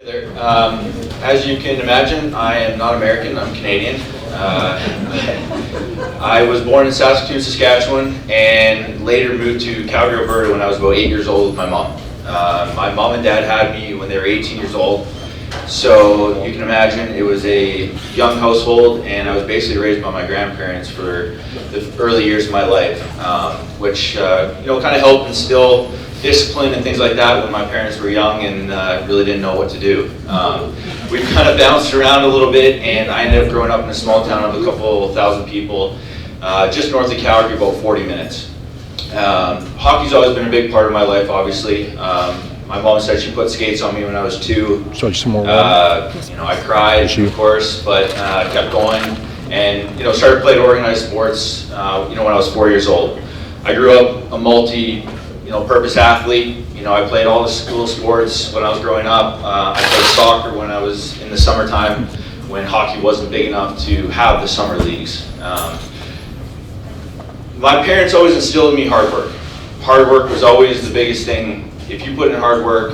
There. As you can imagine, I am not American, I'm Canadian. I was born in Saskatoon, Saskatchewan, and later moved to Calgary, Alberta when I was about 8 years old with my mom. My mom and dad had me when they were 18 years old, so you can imagine it was a young household, and I was basically raised by my grandparents for the early years of my life, which kind of helped instill discipline and things like that when my parents were young and really didn't know what to do. We've kind of bounced around a little bit, and I ended up growing up in a small town of a couple thousand people, just north of Calgary, about 40 minutes. Hockey's always been a big part of my life, obviously. My mom said she put skates on me when I was 2. So some more water. I cried, of course, but kept going, and started playing organized sports when I was 4 years old. I grew up a multi-purpose athlete. I played all the school sports when I was growing up. I played soccer when I was in the summertime, when hockey wasn't big enough to have the summer leagues. My parents always instilled in me hard work. Hard work was always the biggest thing. If you put in hard work,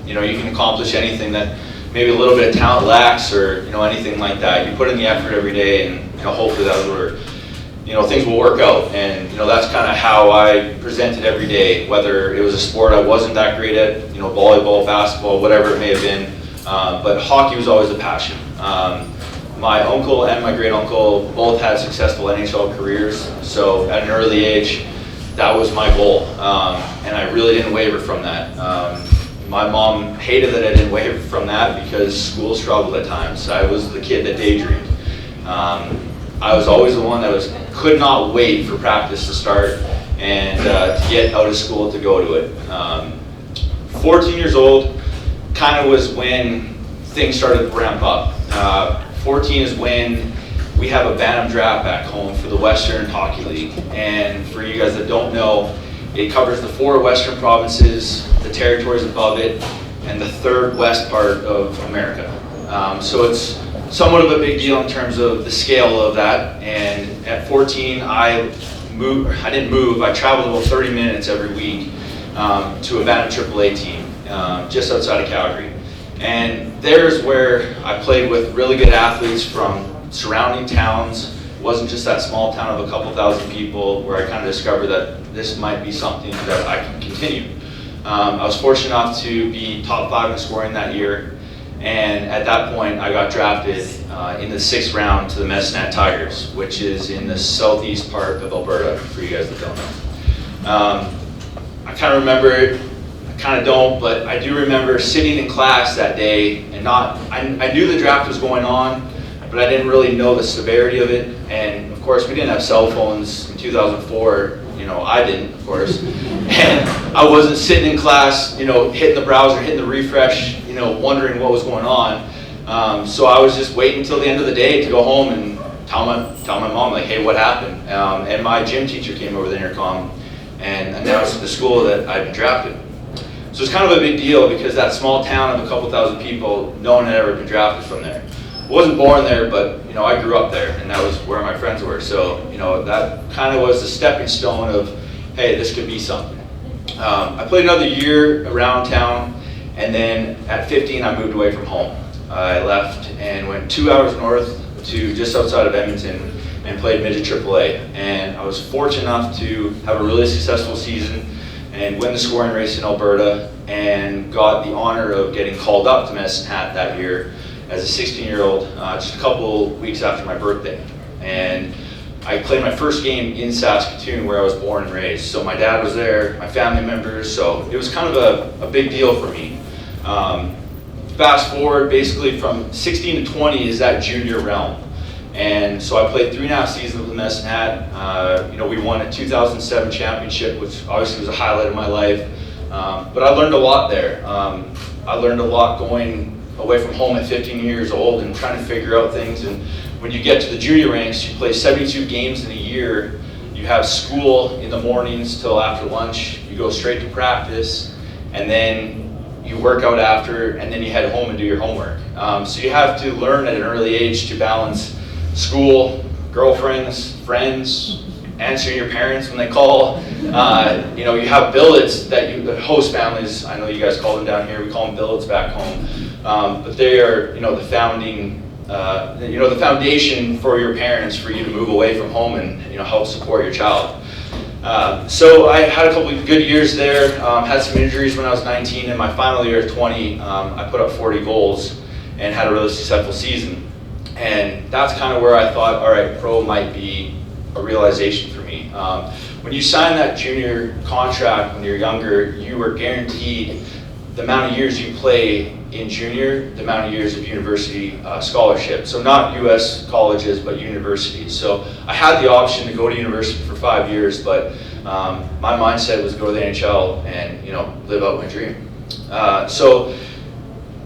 you can accomplish anything that maybe a little bit of talent lacks, or anything like that. You put in the effort every day, and hopefully that will things will work out. And that's kind of how I presented every day, whether it was a sport I wasn't that great at, volleyball, basketball, whatever it may have been. But hockey was always a passion. My uncle and my great uncle both had successful NHL careers, so at an early age, that was my goal, and I really didn't waver from that. My mom hated that I didn't waver from that because school struggled at times. I was the kid that daydreamed. I was always the one that could not wait for practice to start and to get out of school to go to it. 14 years old kind of was when things started to ramp up. 14 is when we have a Bantam draft back home for the Western Hockey League. And for you guys that don't know, it covers the 4 Western provinces, the territories above it, and the 3rd west part of America. So it's somewhat of a big deal in terms of the scale of that. And at 14, I didn't move, I traveled about 30 minutes every week to a Bantam AAA team just outside of Calgary. And there's where I played with really good athletes from surrounding towns. It wasn't just that small town of a couple thousand people, where I kind of discovered that this might be something that I can continue. I was fortunate enough to be top 5 in scoring that year. And at that point, I got drafted in the 6th round to the Medicine Tigers, which is in the southeast part of Alberta, for you guys that don't know. I kind of remember it, I kind of don't, but I do remember sitting in class that day and I knew the draft was going on, but I didn't really know the severity of it. And of course, we didn't have cell phones in 2004. I didn't, of course. And I wasn't sitting in class, hitting the browser, hitting the refresh, wondering what was going on. So I was just waiting until the end of the day to go home and tell my mom, like, hey, what happened? And my gym teacher came over the intercom and announced to the school that I'd been drafted. So it's kind of a big deal, because that small town of a couple thousand people, no one had ever been drafted from there. I wasn't born there, but I grew up there, and that was where my friends were. So that kind of was the stepping stone of, hey, this could be something. I played another year around town, and then at 15 I moved away from home. I left and went 2 hours north to just outside of Edmonton and played midget AAA. And I was fortunate enough to have a really successful season and win the scoring race in Alberta, and got the honor of getting called up to Medicine Hat that year as a 16-year-old, just a couple weeks after my birthday. And I played my first game in Saskatoon, where I was born and raised. So my dad was there, my family members, so it was kind of a big deal for me. Fast forward, basically from 16 to 20 is that junior realm. And so I played 3.5 seasons with the Medicine Hat. We won a 2007 championship, which obviously was a highlight of my life. But I learned a lot there. I learned a lot going away from home at 15 years old and trying to figure out things. And when you get to the junior ranks, you play 72 games in a year. You have school in the mornings till after lunch. You go straight to practice, and then you work out after, and then you head home and do your homework. So you have to learn at an early age to balance school, girlfriends, friends, answering your parents when they call. You know, you have billets that the host families, I know you guys call them down here, we call them billets back home. But they are, you know, the founding, you know, the foundation for your parents, for you to move away from home and, you know, help support your child. So I had a couple of good years there, had some injuries when I was 19. In my final year of 20, I put up 40 goals and had a really successful season. And that's kind of where I thought, all right, pro might be a realization for me. When you sign that junior contract when you're younger, you are guaranteed the amount of years you play in junior, the amount of years of university scholarship. So not US colleges, but universities. So I had the option to go to university for 5 years, but my mindset was to go to the NHL and, you know, live out my dream. So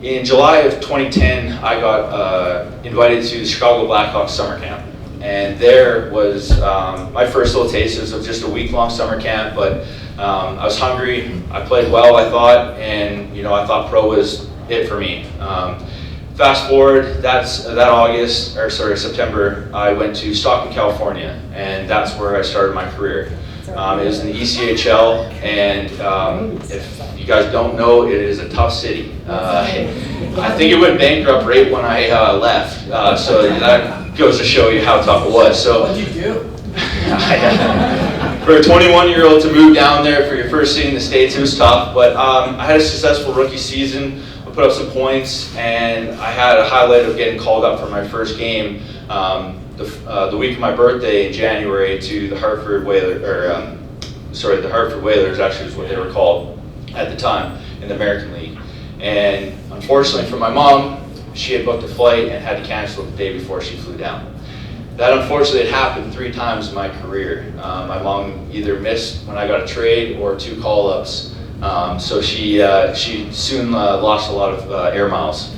in July of 2010, I got invited to the Chicago Blackhawks summer camp. And there was my first little taste of just a week-long summer camp, but I was hungry, I played well, I thought, and, you know, I thought pro was it for me. Fast forward, that September, I went to Stockton, California, and that's where I started my career. It was in the ECHL, and if you guys don't know, it is a tough city. I think it went bankrupt right when I left, so that goes to show you how tough it was. So, what did you do? For a 21-year-old to move down there for your first city in the States, it was tough, but I had a successful rookie season. I put up some points, and I had a highlight of getting called up for my first game the week of my birthday in January to the Hartford Whalers, the Hartford Whalers actually is what they were called at the time in the American League. And unfortunately for my mom, she had booked a flight and had to cancel it the day before she flew down. That unfortunately had happened 3 times in my career. My mom either missed when I got a trade or 2 call-ups. So she soon lost a lot of air miles.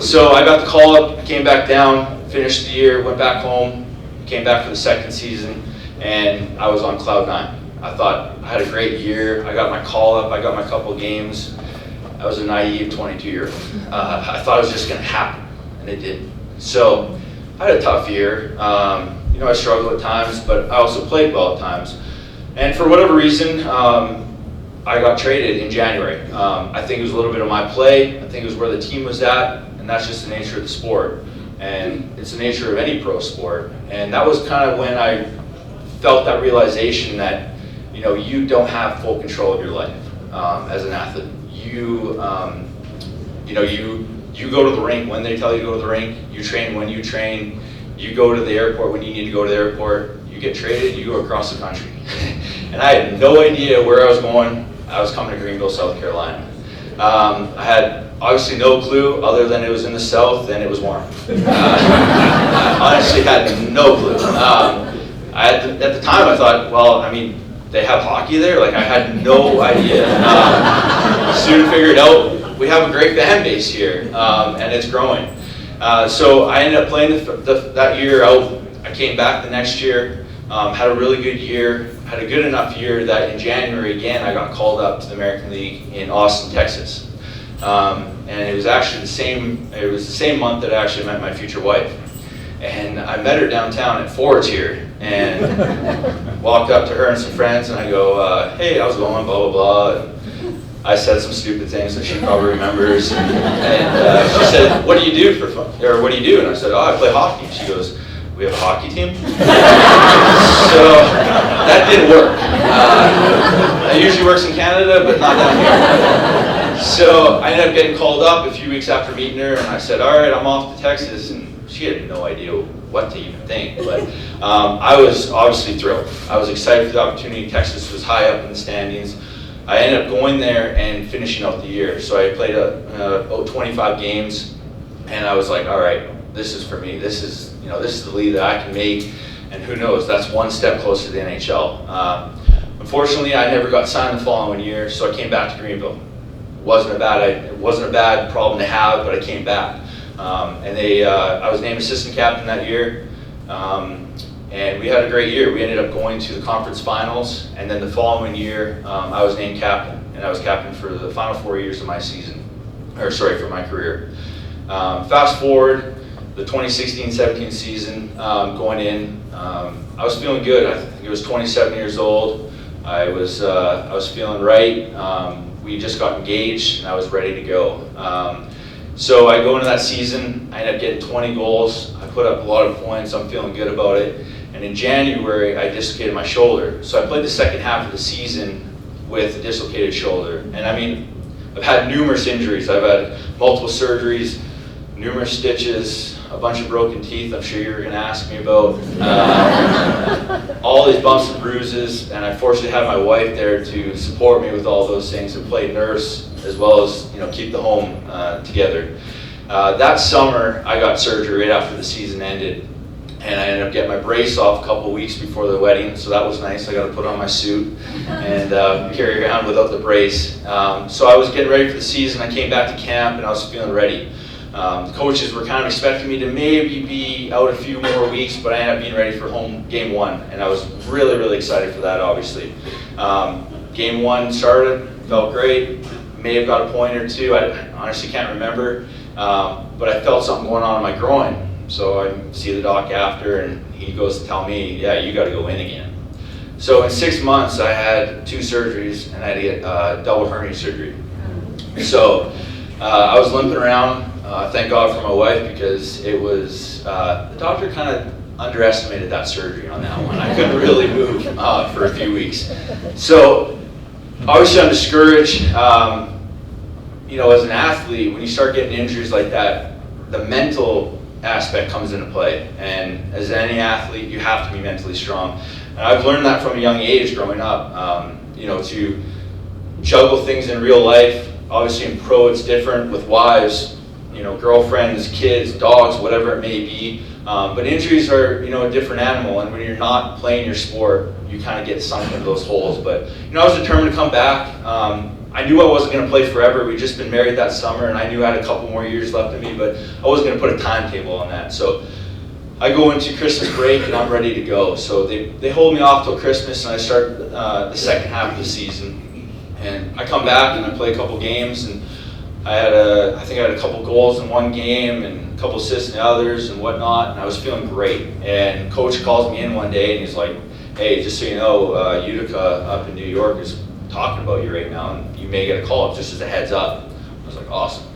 So I got the call-up, came back down, finished the year, went back home, came back for the second season, and I was on cloud 9. I thought I had a great year. I got my call-up, I got my couple games. I was a naive 22-year-old. I thought it was just going to happen, and it didn't. So I had a tough year. You know, I struggled at times, but I also played well at times. And for whatever reason, I got traded in January. I think it was a little bit of my play. I think it was where the team was at, and that's just the nature of the sport. And it's the nature of any pro sport. And that was kind of when I felt that realization that, you know, you don't have full control of your life as an athlete. You know, you go to the rink when they tell you to go to the rink. You train when you train. You go to the airport when you need to go to the airport. You get traded, you go across the country. And I had no idea where I was going. I was coming to Greenville, South Carolina. I had obviously no clue other than it was in the south and it was warm. I honestly had no clue. At the time I thought, well, I mean, they have hockey there? Like, I had no idea. Soon figured out we have a great fan base here, and it's growing. So I ended up playing that year out. I came back the next year, had a really good year, had a good enough year that in January again I got called up to the American League in Austin, Texas. And it was actually the same month that I actually met my future wife. And I met her downtown at Ford's here, and walked up to her and some friends, and I go, hey, how's it going, blah, blah, blah. And I said some stupid things that she probably remembers. And she said, what do you do for fun? Or what do you do? And I said, oh, I play hockey. And she goes, we have a hockey team? So that didn't work. That usually works in Canada, but not down here. So I ended up getting called up a few weeks after meeting her, and I said, all right, I'm off to Texas. And she had no idea what to even think, but I was obviously thrilled. I was excited for the opportunity. Texas was high up in the standings. I ended up going there and finishing out the year. So I played 25 games, and I was like, all right, this is for me. This is the league that I can make, and who knows, that's one step closer to the NHL. Unfortunately, I never got signed the following year, so I came back to Greenville. It wasn't a bad problem to have, but I came back. And I was named assistant captain that year, and we had a great year. We ended up going to the conference finals, and then the following year, I was named captain, and I was captain for the final 4 years of my season, for my career. Fast forward, the 2016-17 season, going in, I was feeling good. I think it was 27 years old. I was feeling right. We just got engaged and I was ready to go. So I go into that season, I ended up getting 20 goals. I put up a lot of points, I'm feeling good about it. And in January, I dislocated my shoulder. So I played the second half of the season with a dislocated shoulder. And I mean, I've had numerous injuries. I've had multiple surgeries, numerous stitches, a bunch of broken teeth I'm sure you're gonna ask me about. All these bumps and bruises, and I fortunately had my wife there to support me with all those things and play nurse, as well as keep the home together. That summer, I got surgery right after the season ended, and I ended up getting my brace off a couple weeks before the wedding, so that was nice. I got to put on my suit and carry around without the brace. So I was getting ready for the season. I came back to camp and I was feeling ready. The coaches were kind of expecting me to maybe be out a few more weeks, but I ended up being ready for home game one, and I was really, really excited for that, obviously. Game one started, felt great. May have got a point or two, I honestly can't remember, but I felt something going on in my groin. So I see the doc after, and he goes to tell me, yeah, you got to go in again. So in 6 months, I had 2 surgeries, and I had to get double hernia surgery. So I was limping around. Thank God for my wife, because it was, the doctor kind of underestimated that surgery on that one. I couldn't really move for a few weeks. So obviously I'm discouraged. As an athlete, when you start getting injuries like that, the mental aspect comes into play. And as any athlete, you have to be mentally strong. And I've learned that from a young age growing up, to juggle things in real life. Obviously in pro it's different with wives, girlfriends, kids, dogs, whatever it may be. But injuries are, a different animal, and when you're not playing your sport, you kind of get sunk into those holes. But, I was determined to come back. I knew I wasn't going to play forever. We'd just been married that summer, and I knew I had a couple more years left in me, but I wasn't going to put a timetable on that. So I go into Christmas break, and I'm ready to go. So they hold me off till Christmas, and I start the second half of the season. And I come back, and I play a couple games, and I think I had a couple goals in one game and a couple assists in the others and whatnot, and I was feeling great. And coach calls me in one day, and he's like, hey, just so you know, Utica up in New York is talking about you right now, and you may get a call just as a heads up. I was like, awesome,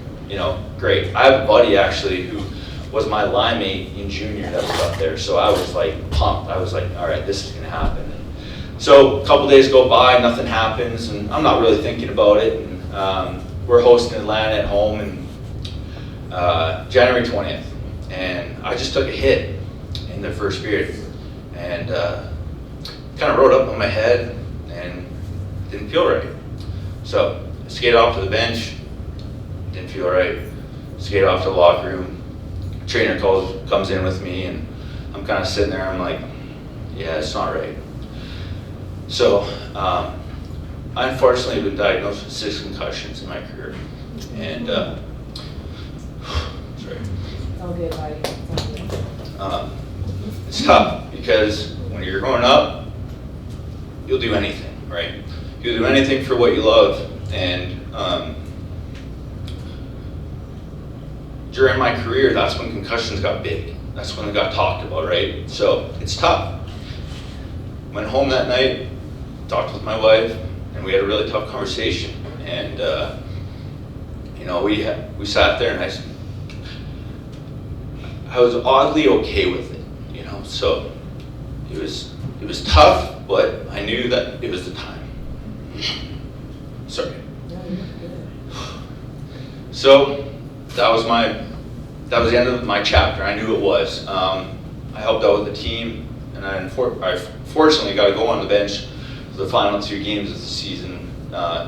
great. I have a buddy actually who was my line mate in junior that was up there, so I was like pumped. I was like, all right, this is gonna happen. And so a couple days go by, nothing happens, and I'm not really thinking about it. And, we're hosting Atlanta at home in January 20th, and I just took a hit in the first period, and kind of rode up on my head and didn't feel right. So I skated off to the bench, didn't feel right. Skated off to the locker room. Trainer comes in with me, and I'm kind of sitting there. I'm like, yeah, it's not right. So I unfortunately have been diagnosed with 6 concussions in my career, and sorry. It's all good, buddy. It's all good. It's tough because when you're growing up, you'll do anything, right? You'll do anything for what you love, and during my career, that's when concussions got big. That's when they got talked about, right? So it's tough. Went home that night, talked with my wife, and we had a really tough conversation. And we sat there, and I was oddly okay with it, So it was tough, but I knew that it was the time. Sorry. So that was the end of my chapter. I knew it was. I helped out with the team, and I fortunately got to go on the bench for the final 2 games of the season,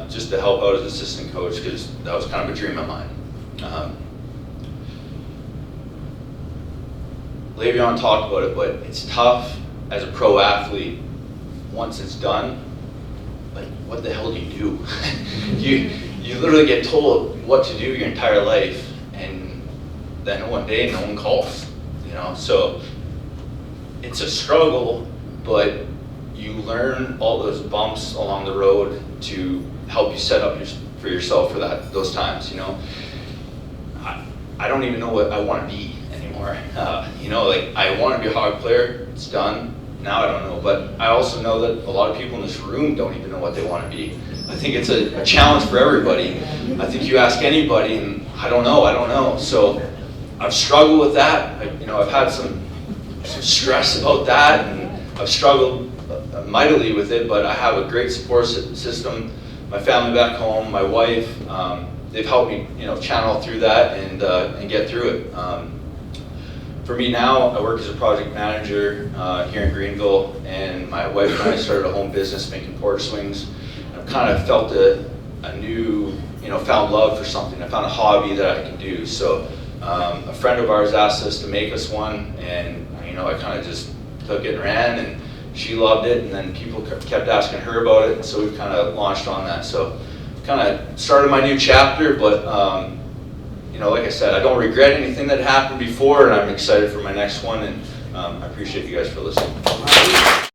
just to help out as assistant coach, because that was kind of a dream of mine. Le'Veon talked about it, but it's tough as a pro athlete. Once it's done, like, what the hell do you do? you literally get told what to do your entire life, and then one day no one calls, So it's a struggle, but you learn all those bumps along the road to help you set up for yourself for those times. I don't even know what I want to be anymore. anymore. You know, like, I want to be a hog player, it's done. Now I don't know, but I also know that a lot of people in this room don't even know what they want to be. I think it's a challenge for everybody. I think you ask anybody and I don't know. So I've struggled with that. I've had some stress about that, and I've struggled mightily with it, but I have a great support system. My family back home, my wife, they've helped me, channel through that and get through it. For me now, I work as a project manager here in Greenville, and my wife and I started a home business making porch swings. I've kind of felt a new, found love for something. I found a hobby that I can do. So a friend of ours asked us to make us one, and I kind of just took it and ran, and she loved it, and then people kept asking her about it, and so we've kind of launched on that. So kind of started my new chapter, but like I said, I don't regret anything that happened before, and I'm excited for my next one, and I appreciate you guys for listening.